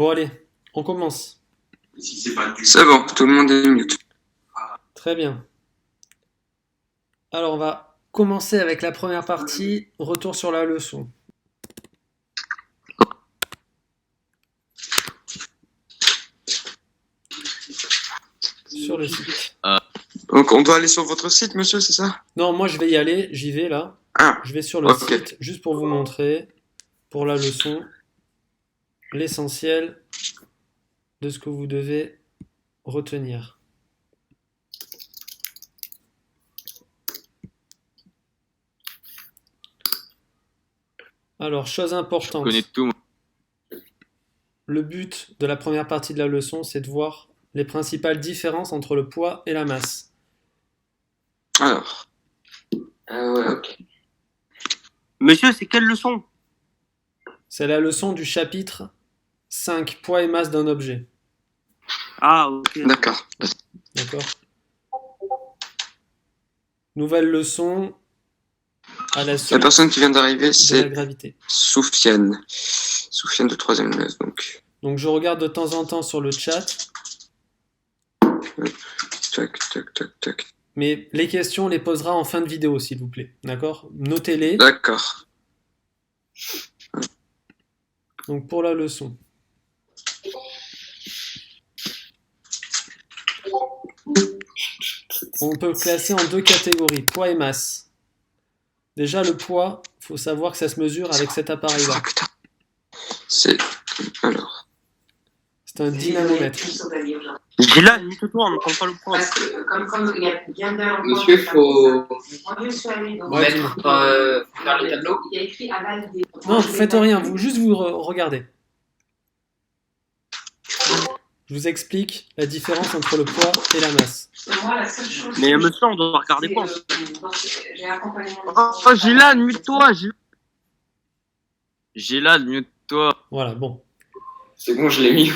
Bon, allez, on commence. C'est bon, tout le monde est mute. Très bien. Alors, on va commencer avec la première partie, retour sur la leçon. Sur le site. Donc on doit aller sur votre site, monsieur, c'est ça? Non, moi je vais y aller, j'y vais là. Ah, Je vais sur le ok. site juste pour vous montrer, pour la leçon, l'essentiel de ce que vous devez retenir. Alors, chose importante. Je connais tout, moi. Le but de la première partie de la leçon, c'est de voir les principales différences entre le poids et la masse. Alors. Ouais, ok. Monsieur, c'est quelle leçon? C'est la leçon du chapitre 5, poids et masse d'un objet. Ah, ok. D'accord. D'accord. Nouvelle leçon à la La suite personne qui vient d'arriver, de la c'est gravité. Soufiane. Soufiane de 3e S, donc. Donc je regarde de temps en temps sur le chat, Tac, tac, tac, tac. mais les questions, on les posera en fin de vidéo, s'il vous plaît. D'accord? Notez-les. D'accord. Donc pour la leçon. On peut classer en deux catégories, poids et masse. Déjà, le poids, il faut savoir que ça se mesure avec cet appareil-là. Ah putain. C'est. Alors. C'est un dynamomètre. J'ai là, nique-toi, on n'entend pas le point. Parce que comme il y a bien d'un Monsieur, il faut Moi, je suis allée dans Ouais, mettre faire le tableau. Il y a écrit à valider. Non, vous faites rien, vous juste vous regardez. Je vous explique la différence entre le poids et la masse. Moi, la seule chose. Mais monsieur, on doit regarder quoi? J'ai accompagné mon Oh, Gilad, mute-toi, Gilad, mute-toi. Voilà, bon. C'est bon, je l'ai mis.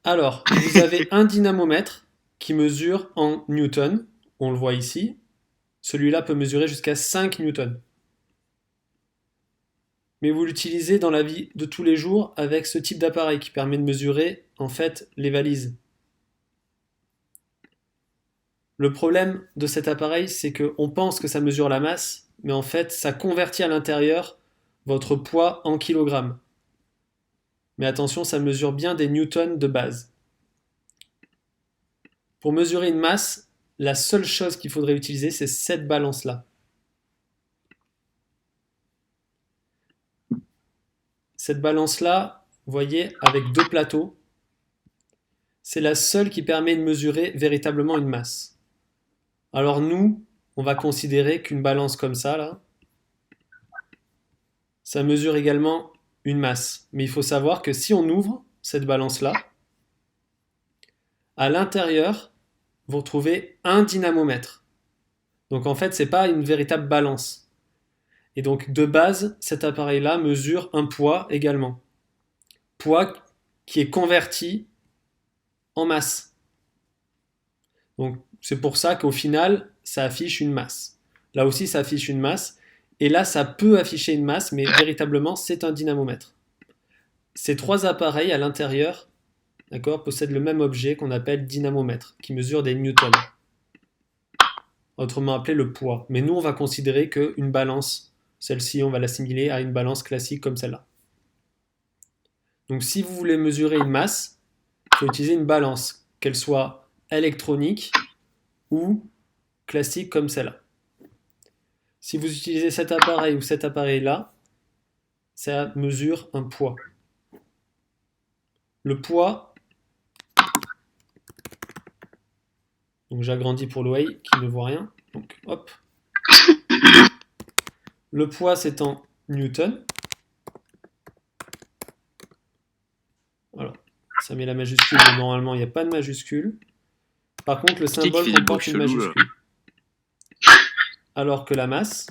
Alors, vous avez un dynamomètre qui mesure en newtons, on le voit ici. Celui-là peut mesurer jusqu'à 5 newtons. Mais vous l'utilisez dans la vie de tous les jours avec ce type d'appareil qui permet de mesurer en fait les valises. Le problème de cet appareil, c'est qu'on pense que ça mesure la masse, mais en fait, ça convertit à l'intérieur votre poids en kilogrammes. Mais attention, ça mesure bien des newtons de base. Pour mesurer une masse, la seule chose qu'il faudrait utiliser, c'est cette balance-là. Cette balance-là, vous voyez, avec deux plateaux, c'est la seule qui permet de mesurer véritablement une masse. Alors nous, on va considérer qu'une balance comme ça, là, ça mesure également une masse. Mais il faut savoir que si on ouvre cette balance-là, à l'intérieur, vous retrouvez un dynamomètre. Donc en fait, ce n'est pas une véritable balance. Et donc de base, cet appareil-là mesure un poids également. Poids qui est converti en masse. Donc c'est pour ça qu'au final, ça affiche une masse. Là aussi, ça affiche une masse. Et là, ça peut afficher une masse, mais véritablement, c'est un dynamomètre. Ces trois appareils à l'intérieur, d'accord, possèdent le même objet qu'on appelle dynamomètre, qui mesure des newtons. Autrement appelé le poids. Mais nous, on va considérer qu'une balance, celle-ci, on va l'assimiler à une balance classique comme celle-là. Donc si vous voulez mesurer une masse, il faut utiliser une balance, qu'elle soit électronique ou classique comme celle-là. Si vous utilisez cet appareil ou cet appareil-là, ça mesure un poids. Le poids, donc j'agrandis pour l'oreille qui ne voit rien, donc hop. Le poids c'est en newton. Voilà, ça met la majuscule, mais normalement il n'y a pas de majuscule. Par contre le symbole comporte une majuscule. Alors que la masse,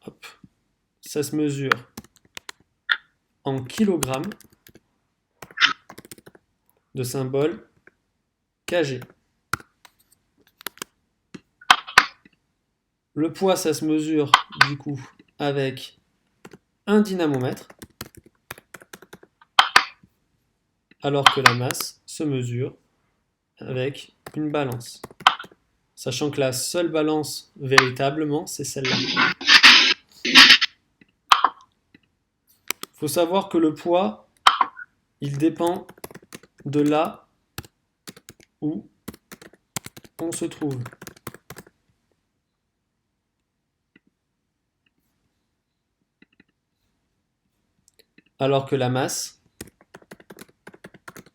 hop, ça se mesure en kilogrammes de symbole kg. Le poids, ça se mesure du coup avec un dynamomètre, alors que la masse se mesure avec une balance. Sachant que la seule balance véritablement, c'est celle-là. Il faut savoir que le poids, il dépend de là où on se trouve. Alors que la masse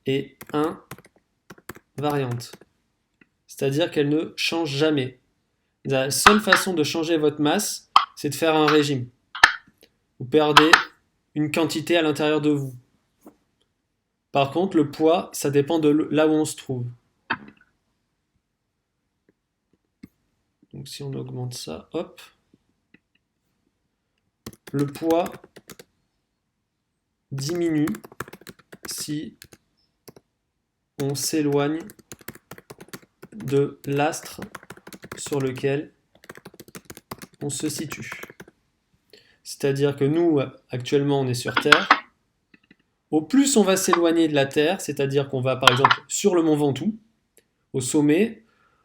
est invariante. C'est-à-dire qu'elle ne change jamais. La seule façon de changer votre masse, c'est de faire un régime. Vous perdez une quantité à l'intérieur de vous. Par contre, le poids, ça dépend de là où on se trouve. Donc si on augmente ça, hop. Le poids diminue si on s'éloigne de l'astre sur lequel on se situe. C'est-à-dire que nous, actuellement, on est sur Terre. Au plus on va s'éloigner de la Terre, c'est-à-dire qu'on va par exemple sur le mont Ventoux, au sommet,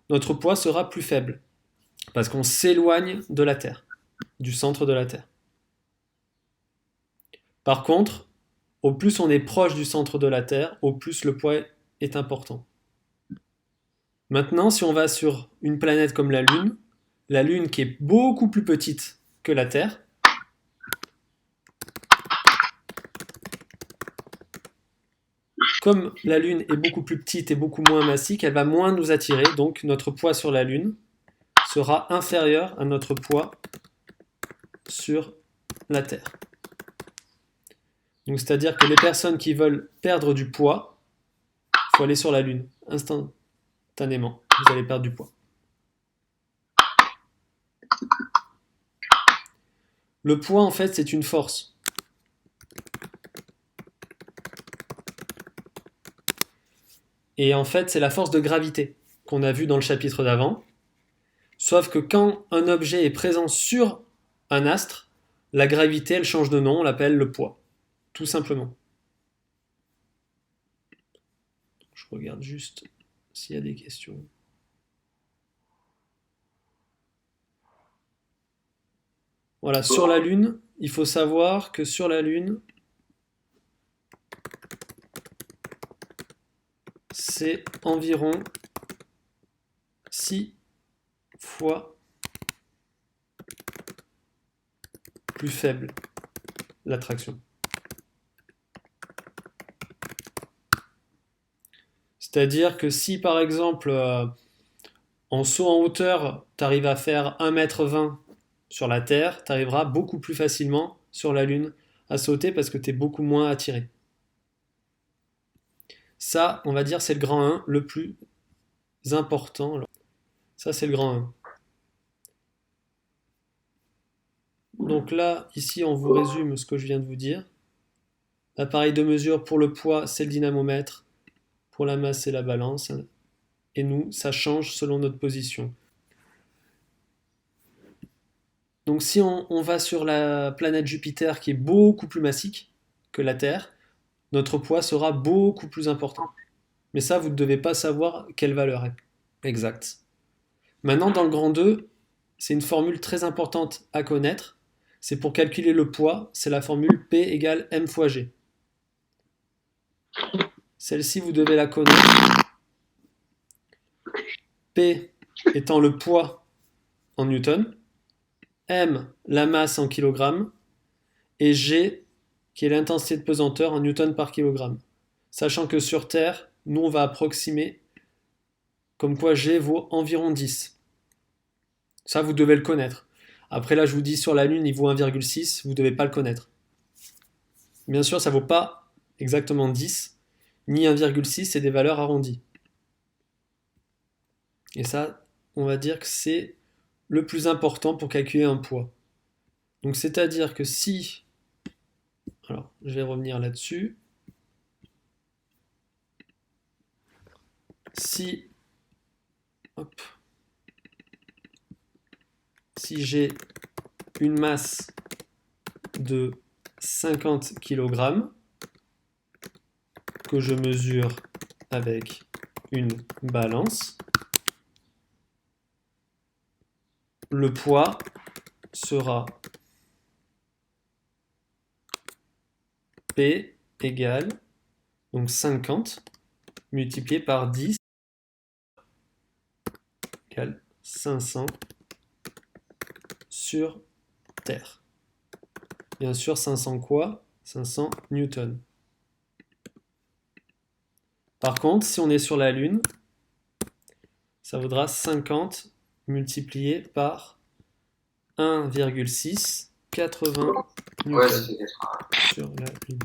notre poids sera plus faible. Parce qu'on s'éloigne de la Terre, du centre de la Terre. Par contre, au plus on est proche du centre de la Terre, au plus le poids est important. Maintenant, si on va sur une planète comme la Lune qui est beaucoup plus petite que la Terre, comme la Lune est beaucoup plus petite et beaucoup moins massique, elle va moins nous attirer, donc notre poids sur la Lune sera inférieur à notre poids sur la Terre. Donc c'est-à-dire que les personnes qui veulent perdre du poids, il faut aller sur la Lune, instantanément, vous allez perdre du poids. Le poids, en fait, c'est une force. Et en fait, c'est la force de gravité qu'on a vue dans le chapitre d'avant. Sauf que quand un objet est présent sur un astre, la gravité, elle change de nom, on l'appelle le poids. Tout simplement. Je regarde juste s'il y a des questions. Voilà, sur la Lune, il faut savoir que sur la Lune, c'est environ 6 fois plus faible l'attraction. C'est-à-dire que si par exemple en saut en hauteur, tu arrives à faire 1,20 m sur la Terre, tu arriveras beaucoup plus facilement sur la Lune à sauter parce que tu es beaucoup moins attiré. Ça, on va dire, c'est le grand 1, le plus important. Ça, c'est le grand 1. Donc là, ici, on vous résume ce que je viens de vous dire. L'appareil de mesure pour le poids, c'est le dynamomètre. Pour la masse, c'est la balance. Et nous, ça change selon notre position. Donc si on va sur la planète Jupiter qui est beaucoup plus massique que la Terre, notre poids sera beaucoup plus important. Mais ça, vous ne devez pas savoir quelle valeur est exacte. Maintenant, dans le grand 2, c'est une formule très importante à connaître. C'est pour calculer le poids, c'est la formule P égale M fois G. Celle-ci, vous devez la connaître. P étant le poids en newton, M la masse en kilogrammes, et G qui est l'intensité de pesanteur en newton par kilogramme. Sachant que sur Terre, nous on va approximer comme quoi G vaut environ 10. Ça, vous devez le connaître. Après là, je vous dis sur la Lune, il vaut 1,6, vous ne devez pas le connaître. Bien sûr, ça ne vaut pas exactement 10, ni 1,6, c'est des valeurs arrondies. Et ça, on va dire que c'est le plus important pour calculer un poids. Donc c'est-à-dire que si... Alors, je vais revenir là-dessus. Si... Hop. si j'ai une masse de 50 kg que je mesure avec une balance, le poids sera P égale donc 50 multiplié par 10 égale 500 sur Terre. Bien sûr, 500 quoi? 500 newtons. Par contre, si on est sur la Lune, ça vaudra 50 multiplié par 1,6 80 Ouais, newtons c'est sur la Lune.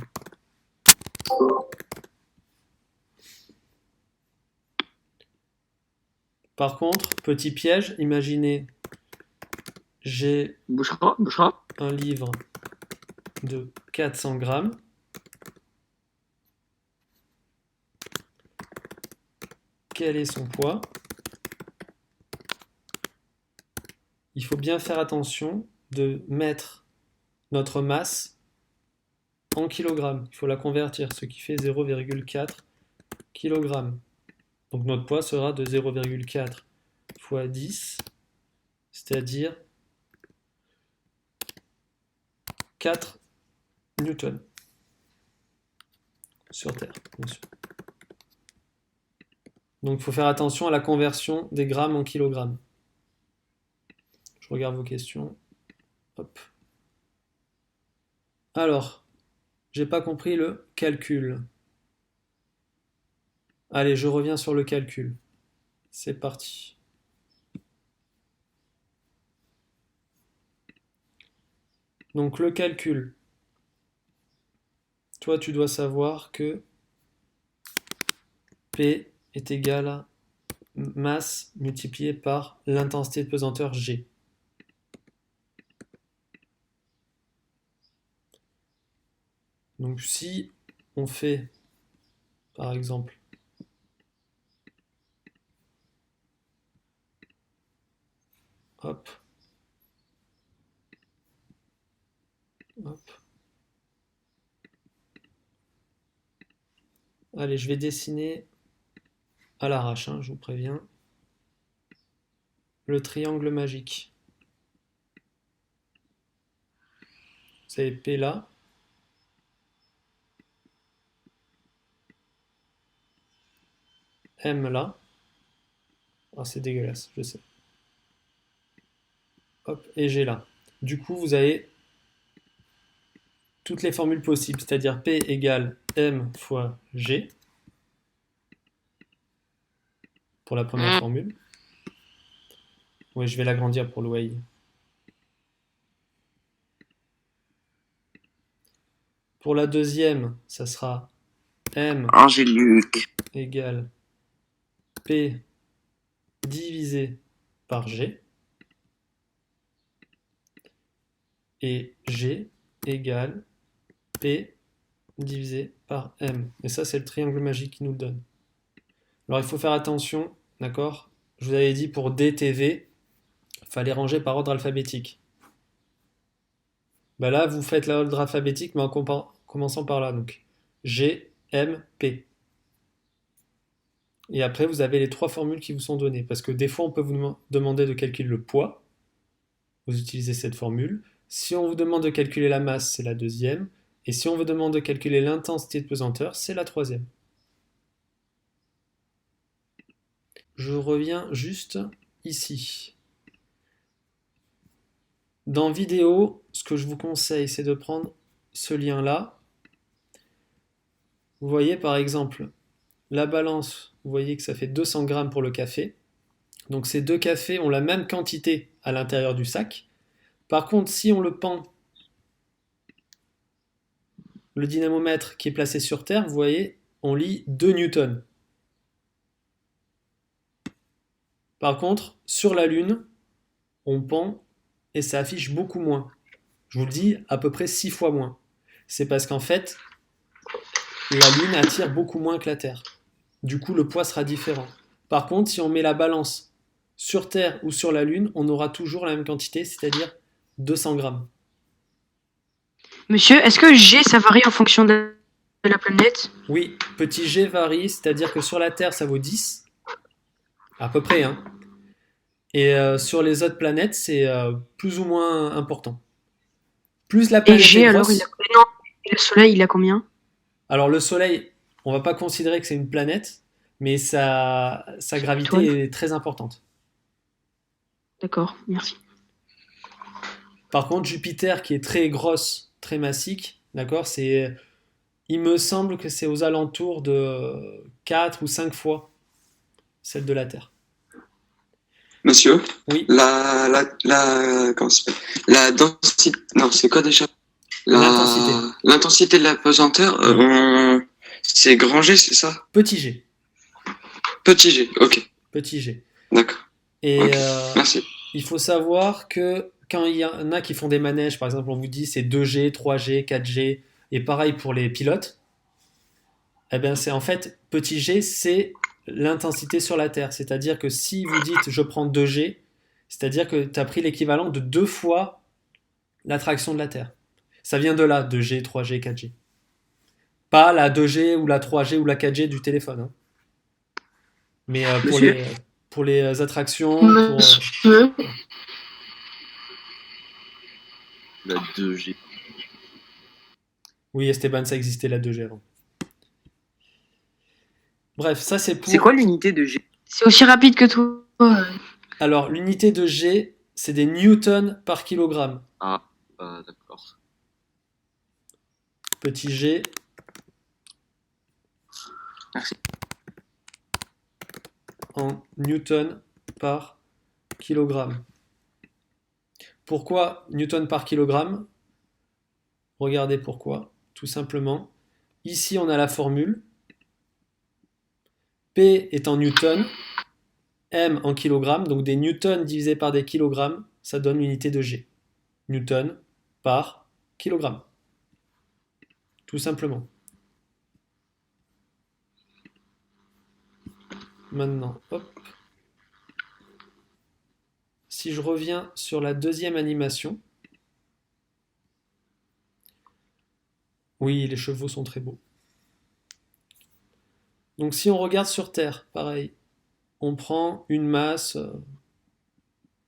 Par contre, petit piège, imaginez, j'ai Bouchera. un livre de 400 grammes. Quel est son poids? Il faut bien faire attention de mettre notre masse en kilogrammes. Il faut la convertir, ce qui fait 0,4 kg. Donc notre poids sera de 0,4 fois 10, c'est-à-dire 4 newtons sur Terre, bien sûr. Donc il faut faire attention à la conversion des grammes en kilogrammes. Je regarde vos questions. Hop. Alors, j'ai pas compris le calcul. Allez, je reviens sur le calcul. C'est parti. Donc le calcul. Toi, tu dois savoir que P est égal à masse multipliée par l'intensité de pesanteur G. Donc si on fait, par exemple, hop, hop. Allez, je vais dessiner à l'arrache, hein, je vous préviens, le triangle magique. Vous avez P là. M là. Ah, c'est dégueulasse, je sais. Hop, et G là. Du coup, vous avez toutes les formules possibles, c'est-à-dire P égale M fois G pour la première formule. Oui, je vais l'agrandir pour le way. Pour la deuxième, ça sera M Angélique. égale P divisé par G. Et G égale P divisé par M. Et ça, c'est le triangle magique qui nous le donne. Alors, il faut faire attention, d'accord? Je vous avais dit pour DTV, il fallait ranger par ordre alphabétique. Bah là, vous faites l'ordre alphabétique, mais en commençant par là. Donc, G, M, P. Et après, vous avez les trois formules qui vous sont données. Parce que des fois, on peut vous demander de calculer le poids. Vous utilisez cette formule. Si on vous demande de calculer la masse, c'est la deuxième. Et si on vous demande de calculer l'intensité de pesanteur, c'est la troisième. Je reviens juste ici. Dans vidéo, ce que je vous conseille, c'est de prendre ce lien-là. Vous voyez par exemple, la balance, vous voyez que ça fait 200 grammes pour le café. Donc ces deux cafés ont la même quantité à l'intérieur du sac. Par contre, si on le pend, le dynamomètre qui est placé sur Terre, vous voyez, on lit 2 newtons. Par contre, sur la Lune, on pend et ça affiche beaucoup moins. Je vous le dis, à peu près 6 fois moins. C'est parce qu'en fait, la Lune attire beaucoup moins que la Terre. Du coup, le poids sera différent. Par contre, si on met la balance sur Terre ou sur la Lune, on aura toujours la même quantité, c'est-à-dire 200 grammes. Monsieur, est-ce que G, ça varie en fonction de la planète? Oui, petit g varie, c'est-à-dire que sur la Terre, ça vaut 10, à peu près, hein. Et sur les autres planètes, c'est plus ou moins important. Plus la Et planète G, est alors, grosse, non, le Soleil, il a combien? alors le Soleil, on va pas considérer que c'est une planète, mais sa gravité Étoile. est très importante. D'accord, merci. Par contre, Jupiter, qui est très grosse, très massique, d'accord, il me semble que c'est aux alentours de 4 ou 5 fois celle de la Terre. Monsieur, Oui, comment ça s'appelle? La densité, non, c'est quoi déjà? L'intensité. L'intensité de la pesanteur, c'est grand G, c'est ça? petit g, Petit G, ok, petit g. d'accord, Et ok, merci. il faut savoir que quand il y en a qui font des manèges, par exemple, on vous dit c'est 2G, 3G, 4G, et pareil pour les pilotes, eh bien c'est en fait, petit g, c'est l'intensité sur la Terre. C'est-à-dire que si vous dites je prends 2G, c'est-à-dire que tu as pris l'équivalent de 2 fois l'attraction de la Terre. Ça vient de là, 2G, 3G, 4G. Pas la 2G ou la 3G ou la 4G du téléphone, hein. Mais Monsieur pour les attractions, pour, Monsieur, La 2G. oui, Esteban, ça existait la 2G avant. Bref, ça c'est pour... C'est quoi l'unité de G? c'est aussi rapide que toi. Alors, l'unité de G, c'est des newtons par kilogramme. Ah, d'accord. Petit g. Merci. En newtons par kilogramme. Pourquoi newton par kilogramme? Regardez pourquoi. Tout simplement. Ici, on a la formule. P est en newton, M en kilogramme, donc des newtons divisés par des kilogrammes, ça donne l'unité de G. Newton par kilogramme. Tout simplement. Maintenant, hop. Si je reviens sur la deuxième animation, oui, les chevaux sont très beaux. Donc si on regarde sur Terre, pareil, on prend une masse,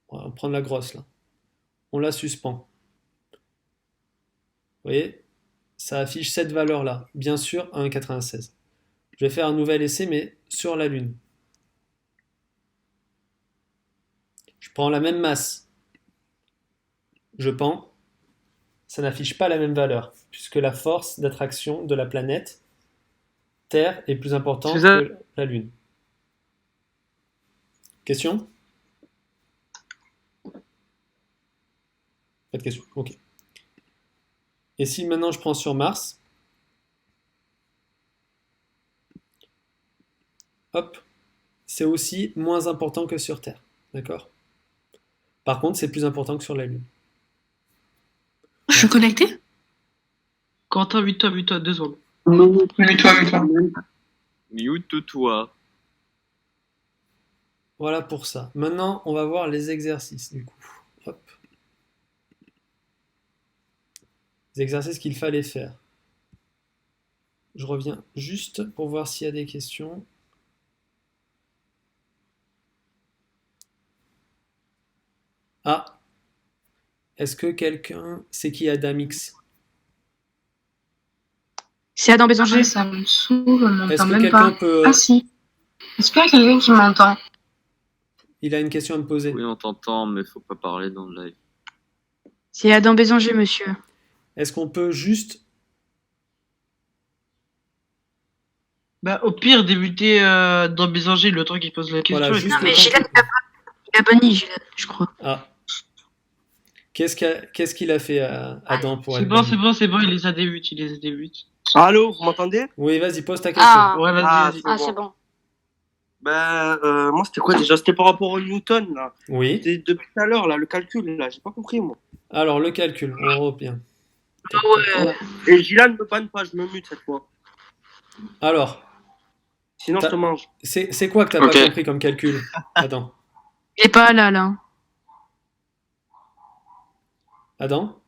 on va prendre la grosse là, on la suspend. Vous voyez, ça affiche cette valeur-là, bien sûr 1,96. Je vais faire un nouvel essai, mais sur la Lune. Je prends la même masse, je pends, ça n'affiche pas la même valeur, puisque la force d'attraction de la planète Terre est plus importante C'est ça. que la Lune. Question? Pas de question, ok. Et si maintenant je prends sur Mars, hop, c'est aussi moins important que sur Terre, d'accord? Par contre, c'est plus important que sur la Lune. Je suis connecté? Quentin, mute-toi, 2 secondes. Mets-toi. Mute-toi. Voilà pour ça. Maintenant, on va voir les exercices, du coup. Hop. Les exercices qu'il fallait faire. Je reviens juste pour voir s'il y a des questions. Ah, est-ce que quelqu'un sait qui Adam X? C'est Adam Bézanger. Ça me saoule, on Est-ce m'entend que même quelqu'un pas. peut... Ah si. Est-ce qu'il y a quelqu'un qui m'entend? Il a une question à me poser. Oui, on t'entend, mais faut pas parler dans le live. C'est Adam Bézanger, monsieur. Est-ce qu'on peut juste... Bah, au pire, débuter dans Bézanger le temps qu'il pose la question. Voilà, et juste Non, le mais temps Gilad, que- il a banni, Gilad, je crois. Ah. Qu'est-ce qu'il a fait Adam pour être banni? C'est bon, il les a débuté. Allô, vous m'entendez? Oui, vas-y, pose ta question. Ah, Ouais, vas-y, Ah, vas-y. ah c'est bon. Ben, moi, c'était quoi déjà? C'était par rapport au Newton, là. Oui. C'était depuis tout à l'heure, là, le calcul, là. J'ai pas compris, moi. Alors, le calcul, on revient. Ah ouais. Et Gilan me banne pas, je me mute cette fois. Alors, Sinon, je te mange. c'est quoi que t'as Ok. pas compris comme calcul? Attends. Il est pas là. Adam,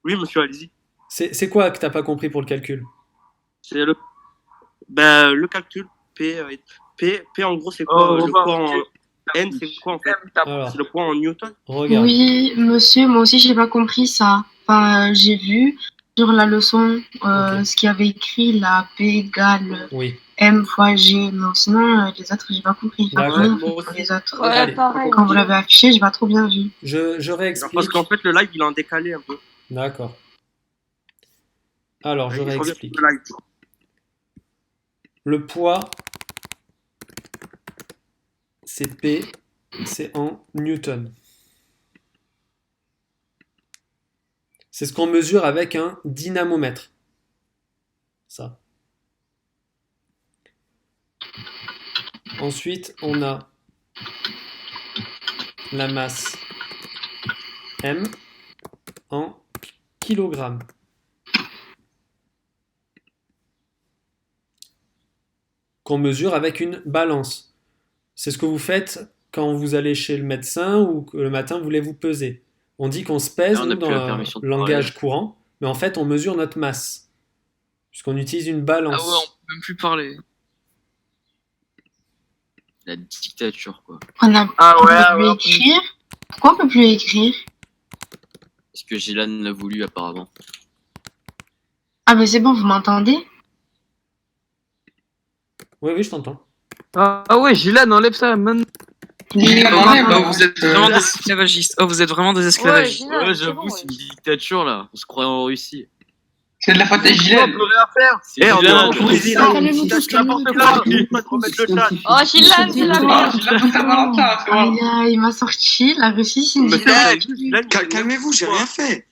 Oui, monsieur, allez-y. c'est quoi que t'as pas compris pour le calcul? C'est le calcul. P, en gros, c'est quoi? Le poids en N, c'est quoi en fait? Alors, C'est le poids en Newton? regarde. Oui, monsieur, moi aussi, j'ai pas compris ça. Enfin, j'ai vu sur la leçon Ok. ce qu'il y avait écrit, la P égale Oui, M fois G. Mais sinon, les autres, j'ai pas compris. Enfin, D'accord. rien Moi pour aussi. les autres. Allez. Quand vous l'avez affiché, j'ai pas trop bien vu. je Parce réexplique. qu'en fait, le live, il est en décalé un peu. D'accord. Alors, je Il revient sur réexplique. le live. Le poids, c'est P, c'est en newton. C'est ce qu'on mesure avec un dynamomètre. Ça. Ensuite, on a la masse M en kilogrammes. Qu'on mesure avec une balance. C'est ce que vous faites quand vous allez chez le médecin ou que le matin vous voulez vous peser. On dit qu'on se pèse Là, on n'a nous, plus dans la le permission de langage parler. courant, mais en fait on mesure notre masse. Puisqu'on utilise une Ah ouais, balance. on peut même plus parler. La dictature, quoi. On a Ah on ouais, peut plus ouais. écrire. Pourquoi on peut plus écrire? Parce que Gilan l'a voulu, apparemment. Ah, mais c'est bon, vous m'entendez? Oui, oui, je t'entends. Ah ouais, Gilan, enlève ça, man. Gilan, Oh, enlève, oh, hein. vous êtes vraiment des esclavagistes. Oh, vous êtes vraiment des esclavagistes. Ouais, j'avoue, c'est une dictature, là. On se croit en Russie. C'est de la faute à On Gilan. peut rien faire. C'est on est Gilan. en Tunisie, là. Calmez-vous tous, calmez-vous tous. N'importe quoi. Pas trop mettre le chat. Oh, Gillan, c'est la Ah, merde. Gilan, c'est Saint-Valentin, c'est Aïe, bon. aïe, il m'a sorti. La Russie, c'est une Mais dictature. vous avez vu, Gilan, il a Calmez-vous, j'ai rien fait.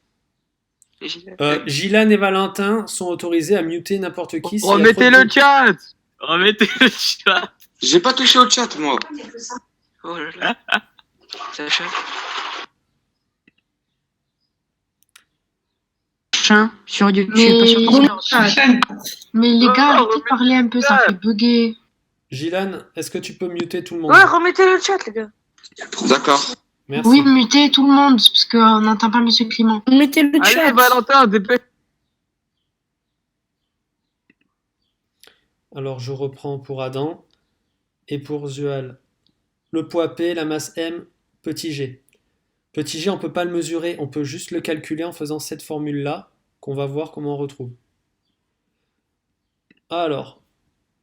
Gilan et Valentin sont autorisés à muter n'importe qui. si la Remettez faute le de- chat. Remettez le chat. J'ai pas touché au chat, moi. Oh là là. Sacha. Chien sur YouTube, Mais, pas sur Discord. Chaîne. mais les gars, Oh, arrêtez de parler un peu, ça fait bugger. Gilan, est-ce que tu peux muter tout le monde? Ouais, remettez le chat, les gars. D'accord. Merci. Oui, mutez tout le monde, parce qu'on n'entend pas Monsieur Clément. Mettez le Allez, Valentin, dépêche. Alors je reprends pour Adam et pour Zual. Le poids P, la masse M, petit g. Petit g, on ne peut pas le mesurer, on peut juste le calculer en faisant cette formule-là, qu'on va voir comment on retrouve. Alors,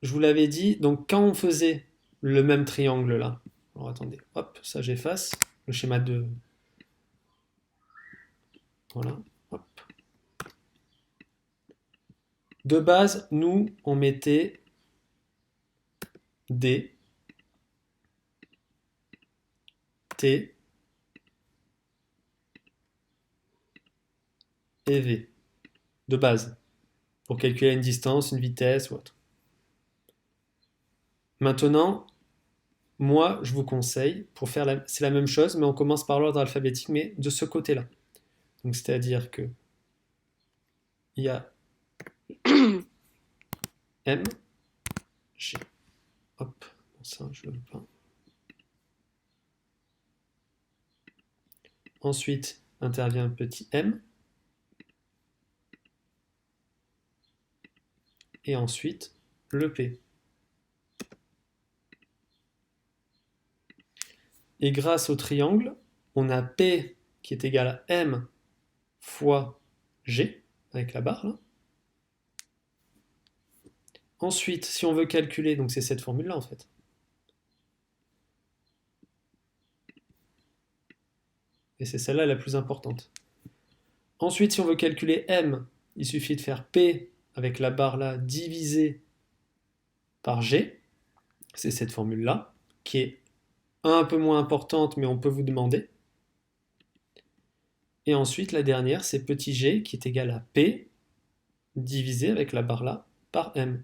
je vous l'avais dit, donc quand on faisait le même triangle là, alors attendez, hop, ça j'efface, le schéma de... Voilà, hop. De base, nous, on mettait D, T et V, de base, pour calculer une distance, une vitesse ou autre. Maintenant, moi, je vous conseille, pour faire c'est la même chose, mais on commence par l'ordre alphabétique, mais de ce côté-là. Donc, c'est-à-dire que il y a M, G. Hop, ça, je ne veux pas. Ensuite, intervient un petit M. Et ensuite, le P. Et grâce au triangle, on a P qui est égal à M fois G, avec la barre là. Ensuite, si on veut calculer, donc c'est cette formule-là en fait. Et c'est celle-là la plus importante. Ensuite, si on veut calculer M, il suffit de faire P avec la barre là divisé par G. C'est cette formule-là, qui est un peu moins importante, mais on peut vous demander. Et ensuite, la dernière, c'est petit g qui est égal à P divisé avec la barre là par M.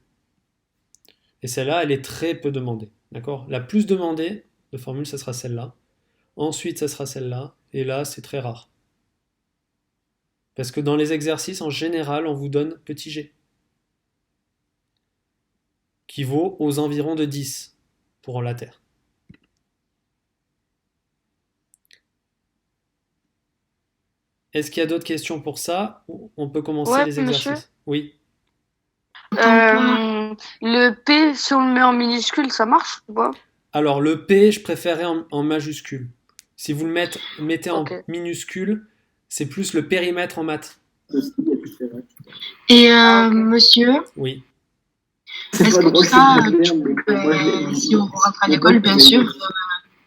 Et celle-là, elle est très peu demandée. D'accord ? La plus demandée de formule, ça sera celle-là. Ensuite, ça sera celle-là. Et là, c'est très rare. Parce que dans les exercices, en général, on vous donne petit g. Qui vaut aux environs de 10 pour la Terre. Est-ce qu'il y a d'autres questions pour ça? Ou on peut commencer Ouais, les exercices. monsieur. Oui. Le P, si on le met en minuscule, ça marche ou pas? Alors, le P, je préférais en majuscule. Si vous le mettez en Ok. minuscule, c'est plus le périmètre en maths. Et monsieur, Oui. est-ce que tout ça, si on rentre à l'école, bien sûr,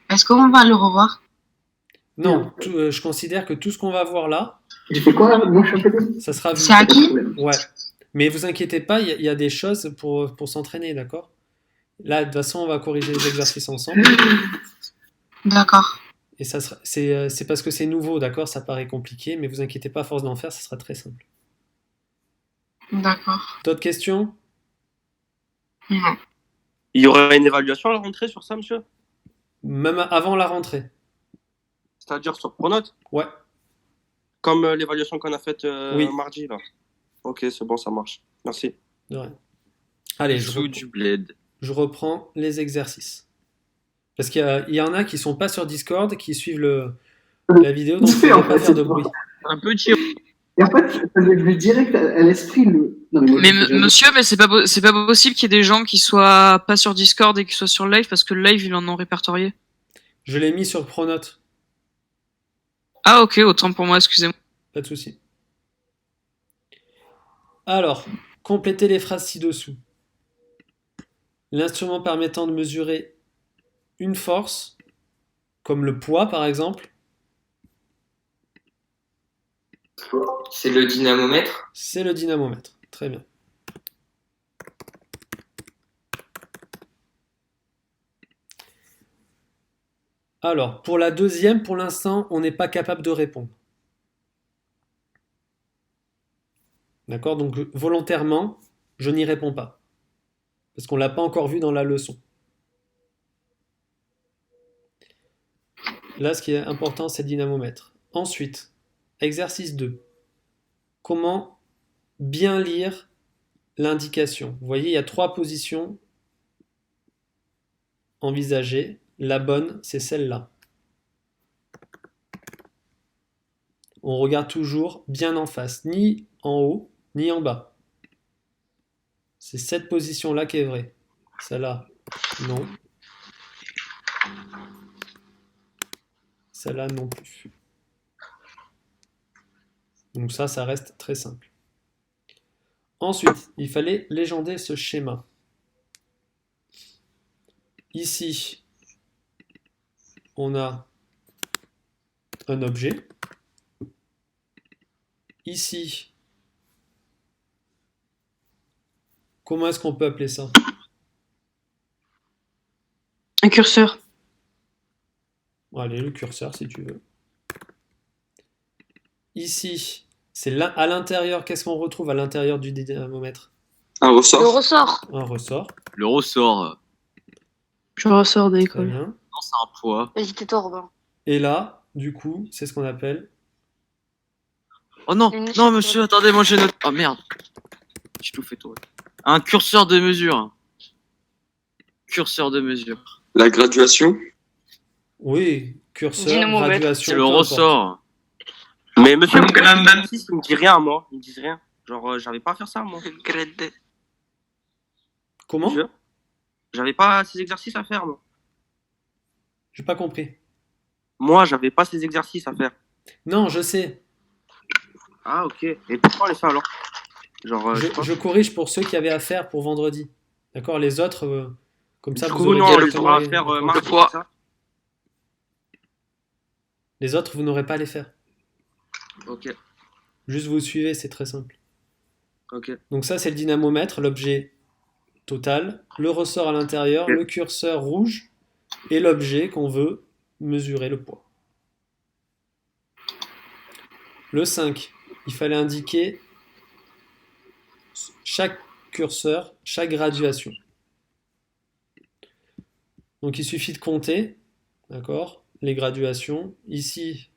est-ce qu'on va le revoir? Non, je considère que tout ce qu'on va voir là, ça sera vu. C'est acquis? Ouais. Mais vous inquiétez pas, il y a des choses pour s'entraîner, d'accord? Là, de toute façon, on va corriger les exercices ensemble. D'accord. Et c'est parce que c'est nouveau, d'accord? Ça paraît compliqué, mais vous inquiétez pas, à force d'en faire, ça sera très simple. D'accord. D'autres questions? Non. Il y aura une évaluation à la rentrée sur ça, monsieur? Même avant la rentrée. C'est-à-dire sur Pronote? Ouais. Comme l'évaluation qu'on a faite Oui. mardi, là. Ok, c'est bon, ça marche. Merci. De rien. Allez, Sous du bled. je reprends les exercices. Parce qu'il y en a qui sont pas sur Discord, qui suivent la vidéo, donc on ne va pas faire de bruit. Un petit. Et en fait, ça me venu direct à l'esprit le. Non, Mais monsieur, mais c'est pas possible qu'il y ait des gens qui soient pas sur Discord et qui soient sur le live parce que le live ils en ont répertorié. Je l'ai mis sur Pronote, Ah ok, autant pour moi, excusez-moi. pas de souci. Alors, complétez les phrases ci-dessous. L'instrument permettant de mesurer une force, comme le poids par exemple, C'est le dynamomètre. c'est le dynamomètre. Très bien. Alors, pour la deuxième, pour l'instant, on n'est pas capable de répondre. D'accord? Donc, volontairement, je n'y réponds pas. Parce qu'on ne l'a pas encore vu dans la leçon. Là, ce qui est important, c'est le dynamomètre. Ensuite, exercice 2. Comment bien lire l'indication? Vous voyez, il y a 3 positions envisagées. La bonne, c'est celle-là. On regarde toujours bien en face, ni en haut, ni en bas. C'est cette position-là qui est vraie. Celle-là, non. Celle-là, non plus. Donc ça reste très simple. Ensuite, il fallait légender ce schéma. Ici, on a un objet. Ici, comment est-ce qu'on peut appeler ça? Un curseur. Bon, allez, le curseur si tu veux. Ici, c'est là, à l'intérieur, qu'est-ce qu'on retrouve à l'intérieur du dynamomètre? Un Le ressort. ressort. Un ressort. Le ressort. Je ressors de Très l'école. bien. Non, c'est un poids. Vas-y, tais-toi, Robin. Et là, du coup, c'est ce qu'on appelle. Oh non, Une non échelle. monsieur, attendez, moi j'ai notre. Oh merde. J'ai tout fait toi. Un curseur de mesure. Curseur de mesure. La graduation. Oui, curseur, Dynamomètre. graduation. C'est le peu importe. ressort. Mais monsieur, Une grande dame. il me dit rien à moi. Il me dit rien. Genre, j'avais pas à faire ça, moi. Comment? Je- J'avais pas ces exercices à faire, moi. J'ai pas compris. Moi, j'avais pas ces exercices à faire. Non, je sais. Ah, ok. Et pourquoi on les fait alors? Genre, je sais pas. Je corrige pour ceux qui avaient à faire pour vendredi. D'accord? Les autres, comme ça, Du vous coup, aurez non, on les directement aura à les- faire d'accord. mardi, poids. c'est ça? Les autres, vous n'aurez pas à les faire. Ok, Juste vous suivez, c'est très simple. ok. Donc ça, c'est le dynamomètre, l'objet total, le ressort à l'intérieur, Ok. le curseur rouge et l'objet qu'on veut mesurer le poids. Le 5, il fallait indiquer chaque curseur, chaque graduation. Donc il suffit de compter, d'accord, les graduations. Ici,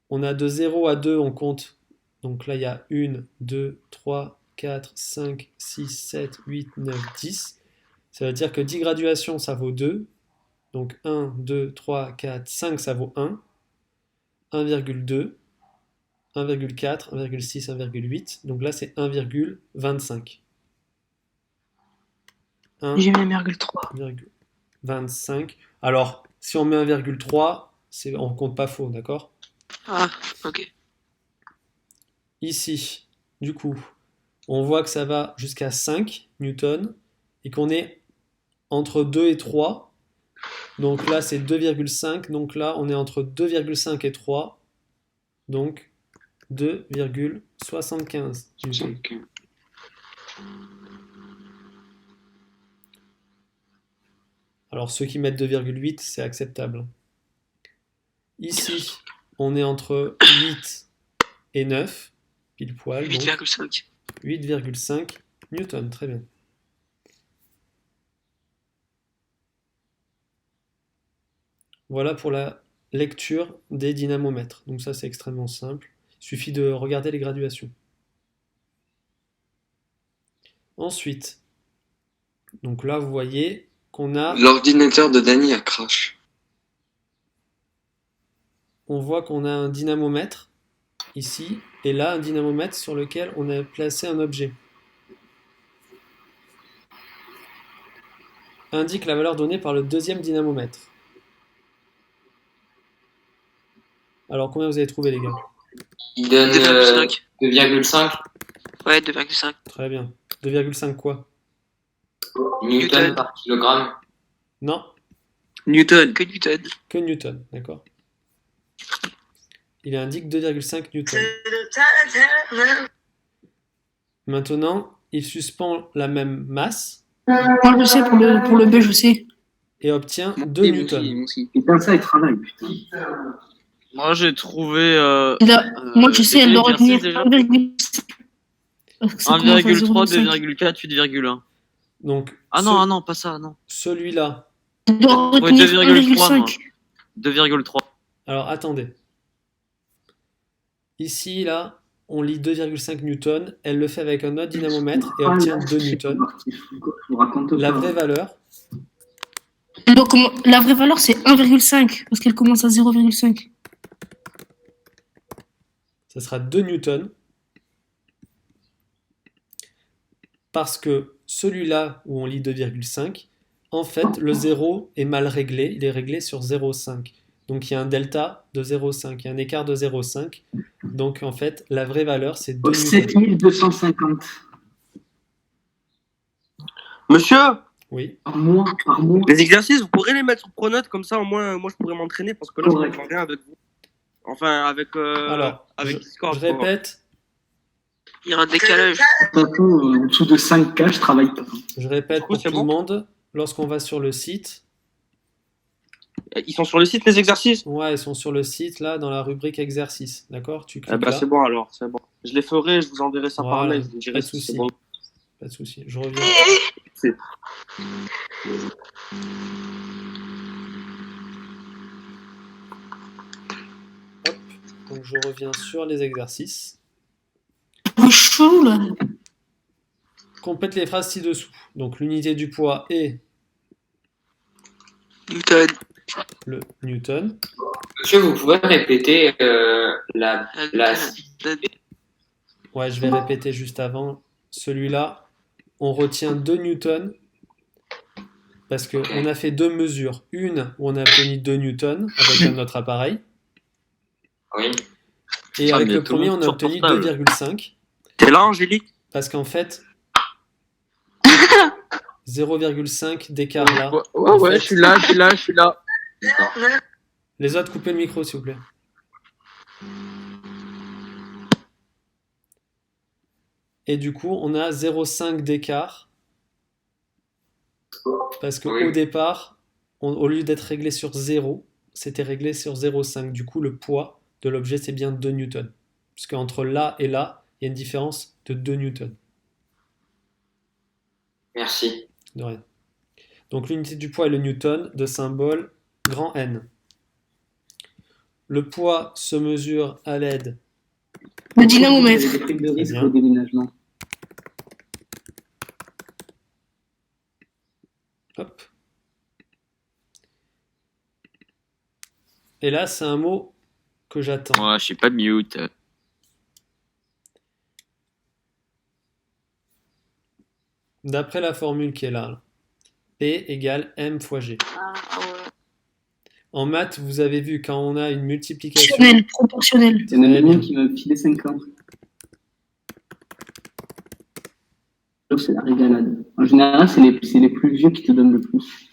on a de 0 à 2, on compte. Donc là, il y a 1, 2, 3, 4, 5, 6, 7, 8, 9, 10. Ça veut dire que 10 graduations, ça vaut 2. Donc 1, 2, 3, 4, 5, ça vaut 1. 1,2. 1,4, 1,6, 1,8. Donc là, c'est 1,25. J'ai mis 1,3. 1,25. Alors, si on met 1,3, on compte pas faux, d'accord? Ah, ok. Ici, du coup, on voit que ça va jusqu'à 5 newtons et qu'on est entre 2 et 3. Donc là, c'est 2,5. Donc là, on est entre 2,5 et 3. Donc 2,75 newtons. Alors ceux qui mettent 2,8, c'est acceptable. Ici, on est entre 8 et 9, pile poil. 8,5. 8,5 newtons, très bien. Voilà pour la lecture des dynamomètres. Donc ça, c'est extrêmement simple. Il suffit de regarder les graduations. Ensuite, donc là, vous voyez qu'on a... L'ordinateur de Dany a crash. On voit qu'on a un dynamomètre ici, et là, un dynamomètre sur lequel on a placé un objet. Indique la valeur donnée par le deuxième dynamomètre. Alors, combien vous avez trouvé, les gars? Il donne 2,5. 2,5 Ouais, 2,5. Très bien. 2,5 quoi? newton par kilogramme. Non, Newton. Que Newton. que newton, d'accord. Il indique 2,5 newton. Maintenant, il suspend la même masse Moi, je sais, pour le B, je sais. et obtient 2 newtons. Putain, ça, il travaille, putain. Moi, j'ai trouvé. Moi, je sais, elle doit retenir déjà. 1,5. 1,3, 2,4, 8,1. Donc, Ah non, ah non, pas ça, non. celui-là. Elle doit Ouais, retenir 2,3, moi. 1,5. 2,3. Alors, attendez. Ici, là, on lit 2,5 newtons. Elle le fait avec un autre dynamomètre et obtient 2 newtons. Je vous raconte La pas. vraie valeur, Donc, la vraie valeur, c'est 1,5, parce qu'elle commence à 0,5. ça sera 2 newtons. Parce que celui-là où on lit 2,5, en fait, le 0 est mal réglé. Il est réglé sur 0,5. Donc, il y a un delta de 0,5. Il y a un écart de 0,5. Donc, en fait, la vraie valeur, c'est 2 newtons. 7250 Monsieur, Oui. par mois, par mois. les exercices, vous pourrez les mettre sur Pronote, comme ça, au moins, moi, je pourrais m'entraîner, parce que là, je Correct. comprends rien avec vous. Enfin, avec Alors, avec Discord. je répète, Il y a un décalage. De toute façon, en dessous de 5K, je travaille pas. je répète pour c'est tout le monde, lorsqu'on va sur le site, Ils sont sur le site, les exercices? ouais, ils sont sur le site, là, dans la rubrique exercice, d'accord? Tu Eh cliques ben, là, c'est bon alors, c'est bon. Je les ferai, je vous enverrai ça par Voilà, mail. Je vous pas dirai de si c'est souci. bon. Pas de souci, je reviens. Hop, donc je reviens sur les exercices. C'est chaud, là. Complète les phrases ci-dessous. Donc l'unité du poids est Newton. le newton. Monsieur, vous pouvez répéter la Ouais, je vais répéter juste avant. Celui-là, on retient 2 newtons parce qu'on a fait deux mesures. Une où on a obtenu 2 newtons avec notre appareil. Oui. Et Ah, avec mais le tout le premier, monde on a sur obtenu portable. 2,5 T'es là, Angélique? parce qu'en fait, 0,5 d'écart là. Ouais, En ouais, fait, je suis là, je suis là, je suis là. Les autres, coupez le micro, s'il vous plaît. Et du coup, on a 0,5 d'écart. Parce qu'au Oui. départ, au lieu d'être réglé sur 0, c'était réglé sur 0,5. Du coup, le poids de l'objet, c'est bien 2 newtons. Puisque entre là et là, il y a une différence de 2 newtons. Merci. De rien. Donc l'unité du poids est le newton de symbole grand N. Le poids se mesure à l'aide. Le dynamomètre. Des primes de risque bien. au déménagement. Hop. Et là, c'est un mot que j'attends. Moi, je suis pas de mute. D'après la formule qui est là. P égale M fois G. Ah, ouais. En maths, vous avez vu, quand on a une multiplication... Proportionnel. Il y en a même un qui m'a filé 50. Alors, c'est la régalade. En général, c'est les plus vieux qui te donnent le plus.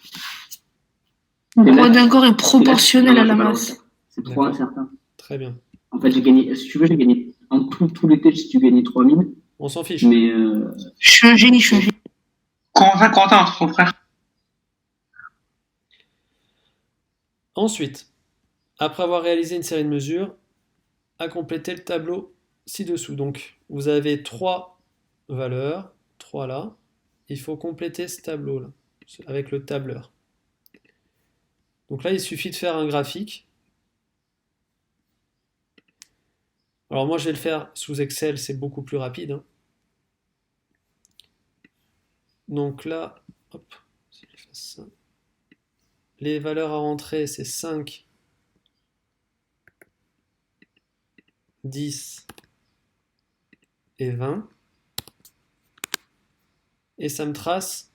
Le poids d'un corps est proportionnel à la masse. C'est trop incertain. Très bien. En fait, j'ai gagné, si tu veux, j'ai gagné en tout l'été, j'ai gagné 3000. On s'en fiche. Mais Je suis un génie, je suis un génie. Quentin, entre ton frère. Ensuite, après avoir réalisé une série de mesures, à compléter le tableau ci-dessous. Donc, vous avez 3 valeurs, 3 là. Il faut compléter ce tableau-là, avec le tableur. Donc là, il suffit de faire un graphique. Alors moi, je vais le faire sous Excel, c'est beaucoup plus rapide, hein. Donc là, hop, si je fais ça. Les valeurs à rentrer, c'est 5, 10 et 20. Et ça me trace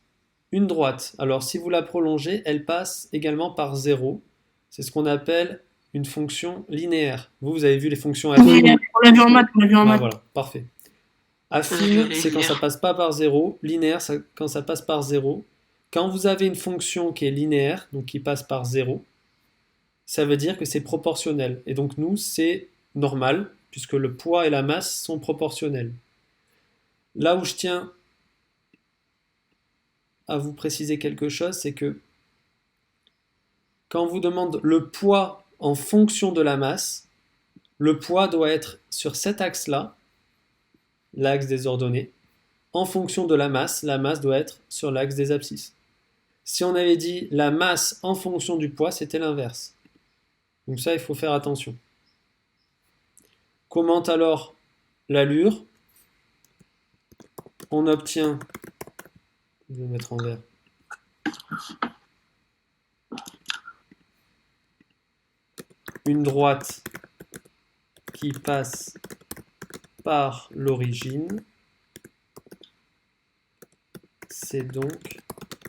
une droite. Alors si vous la prolongez, elle passe également par 0. C'est ce qu'on appelle une fonction linéaire. Vous avez vu les fonctions affines. On l'a vu en maths, on l'a vu en maths. Voilà, parfait. Affine, c'est quand ça passe pas par 0. Linéaire, quand ça passe par 0. Quand vous avez une fonction qui est linéaire, donc qui passe par 0, ça veut dire que c'est proportionnel. Et donc nous, c'est normal, puisque le poids et la masse sont proportionnels. Là où je tiens à vous préciser quelque chose, c'est que quand on vous demande le poids en fonction de la masse, le poids doit être sur cet axe-là, l'axe des ordonnées. En fonction de la masse doit être sur l'axe des abscisses. Si on avait dit la masse en fonction du poids, c'était l'inverse. Donc ça, il faut faire attention. Comment alors l'allure? On obtient, je vais mettre en vert, une droite qui passe par l'origine. C'est donc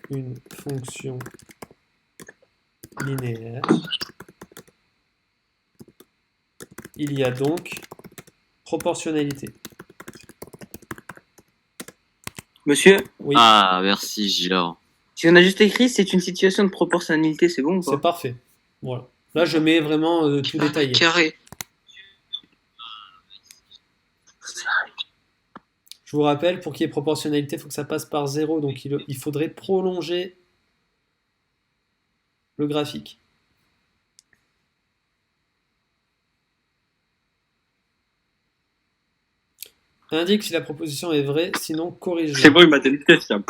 une fonction linéaire. Il y a donc proportionnalité. Monsieur, Oui, Ah, merci, Gilard. si on a juste écrit c'est une situation de proportionnalité, c'est bon ou c'est pas? parfait. Voilà. Là, je mets vraiment tout détaillé. Carré. Je vous rappelle, pour qu'il y ait proportionnalité, il faut que ça passe par 0. Donc, il faudrait prolonger le graphique. Indique si la proposition est vraie, sinon corrige. C'est bon, il m'a donné le test, Fiam.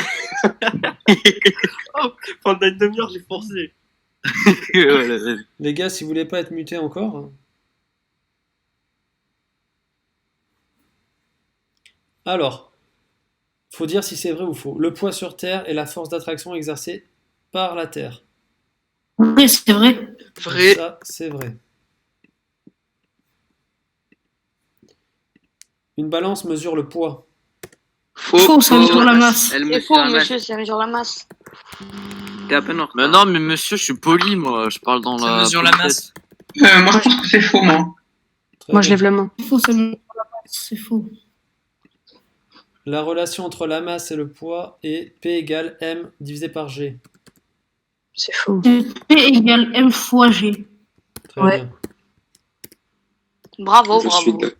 Oh, pendant une demi-heure, j'ai forcé. Les gars, si vous voulez pas être mutés encore. Hein. Alors, faut dire si c'est vrai ou faux. Le poids sur Terre est la force d'attraction exercée par la Terre. Vrai, c'est vrai. Vrai. Ça, c'est vrai. Une balance mesure le poids. Faux, ça mesure la masse. Elle C'est me faux, fait la masse. monsieur, c'est mesure la masse. T'es à peine en retard. Mais non, mais monsieur, je suis poli, moi. Je parle dans Ça la. mesure la masse. Moi, je pense que c'est faux, moi. Très Moi, je bien. lève la main. Faux, ça mesure la masse. C'est faux. La relation entre la masse et le poids est P égale M divisé par G. C'est faux. P égale M fois G. Très Ouais. bien. Bravo, Je suis bravo. d'accord.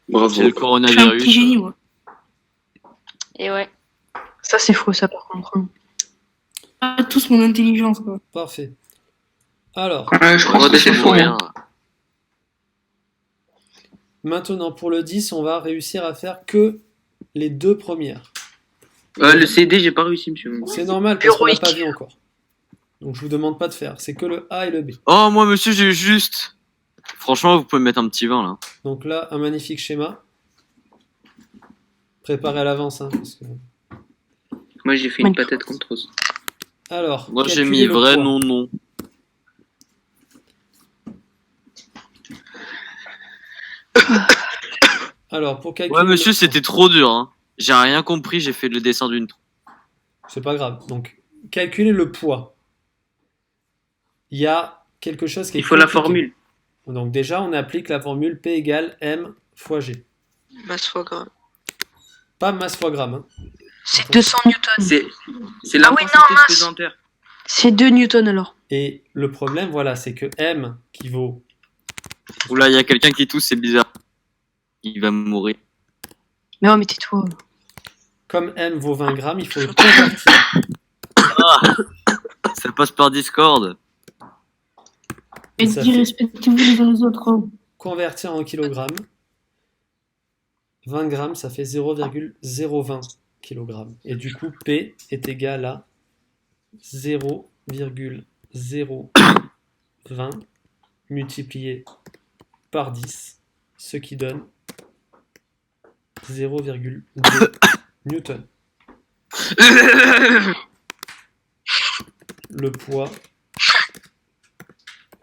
Bravo. C'est le Je suis un petit coronavirus. génie, moi. Et ouais. Ça, c'est faux, ça, par contre. Pas tous mon intelligence, quoi. Parfait. Alors, Je pense que c'est faux. mourir. maintenant pour le 10, on va réussir à faire que les deux premières. Le CD, j'ai pas réussi, monsieur. C'est normal parce qu'on l'a Héroïque. pas vu encore. Donc je vous demande pas de faire. C'est que le A et le B. Oh, moi, monsieur, j'ai eu juste. Franchement, vous pouvez me mettre un petit 20 là. Donc là, un magnifique schéma. Préparé à l'avance. Hein, parce que... Moi, j'ai fait une patate contre rose. Alors, Moi, j'ai calculer mis le vrai, poids. non. Alors, pour calculer Ouais, le monsieur, poids. c'était trop dur. Hein. J'ai rien compris, j'ai fait le dessin d'une troupe. C'est pas grave. Donc, calculer le poids. Il y a quelque chose qui est Il faut la compliqué. formule. Donc déjà, on applique la formule P égale M fois G. Masse fois gramme. Pas masse fois gramme. Hein. C'est 200 newtons. C'est Ah oui, l'intensité non, de mince. pesanteur. C'est 2 newtons alors. Et le problème, voilà, c'est que M qui vaut... Oula, il y a quelqu'un qui tousse, c'est bizarre. Il va mourir. Mais oh, mais tais-toi. Comme M vaut 20 grammes, il faut le convertir. Ça passe par Discord. Et Ça dis fait- respectez-vous les uns les autres. Hein. Convertir en kilogrammes. 20 grammes, ça fait 0,020 kg. Et du coup, P est égal à 0,020 multiplié par 10, ce qui donne 0,2 newton. Le poids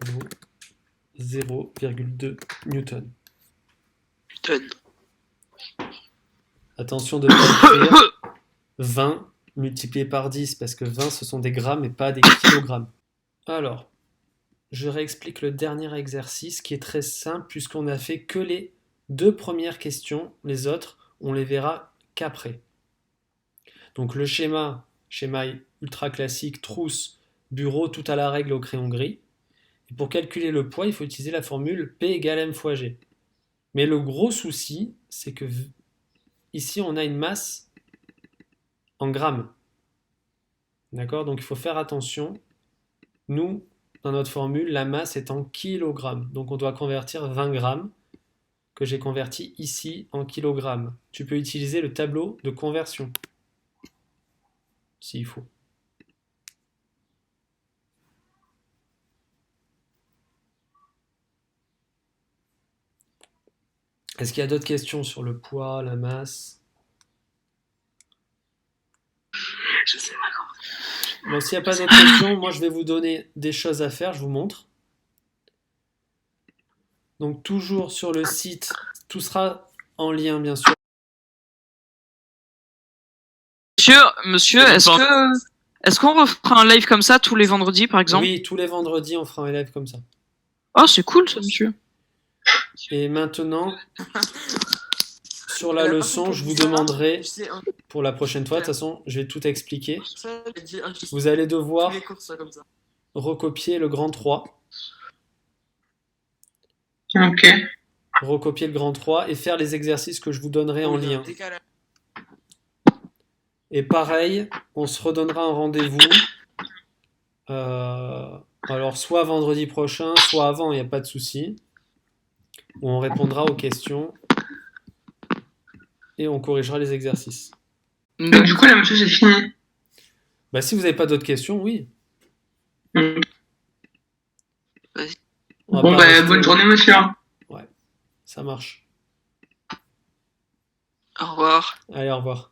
vaut 0,2 newton. Putain. Attention de ne pas écrire 20 multiplié par 10, parce que 20 ce sont des grammes et pas des kilogrammes. Alors, je réexplique le dernier exercice qui est très simple puisqu'on a fait que les 2 premières questions, les autres on les verra qu'après. Donc le schéma ultra classique, trousse, bureau, tout à la règle au crayon gris. Et pour calculer le poids, il faut utiliser la formule P égale M fois G. Mais le gros souci, c'est que ici on a une masse en grammes. D'accord? Donc il faut faire attention. Nous, dans notre formule, la masse est en kilogrammes. Donc on doit convertir 20 grammes que j'ai converti ici en kilogrammes. Tu peux utiliser le tableau de conversion s'il faut. Est-ce qu'il y a d'autres questions sur le poids, la masse? Je sais pas. Bon, s'il n'y a pas d'autres questions, moi je vais vous donner des choses à faire, je vous montre. Donc toujours sur le site, tout sera en lien bien sûr. Monsieur, est-ce qu'on refera un live comme ça tous les vendredis, par exemple? Oui, tous les vendredis on fera un live comme ça. Oh, c'est cool ça, monsieur. Et maintenant, sur la leçon, je vous demanderai pour la prochaine fois, de toute façon, je vais tout expliquer. Vous allez devoir recopier le grand 3. Ok. Recopier le grand 3 et faire les exercices que je vous donnerai en lien. Et pareil, on se redonnera un rendez-vous. Alors, soit vendredi prochain, soit avant, il n'y a pas de souci. Où on répondra aux questions et on corrigera les exercices. Donc, du coup, la méthode, c'est fini. Bah, si vous n'avez pas d'autres questions, oui. Mm. On va Bon, pas bah, rester- bonne journée, monsieur. Ouais, ça marche. Au revoir. Allez, au revoir.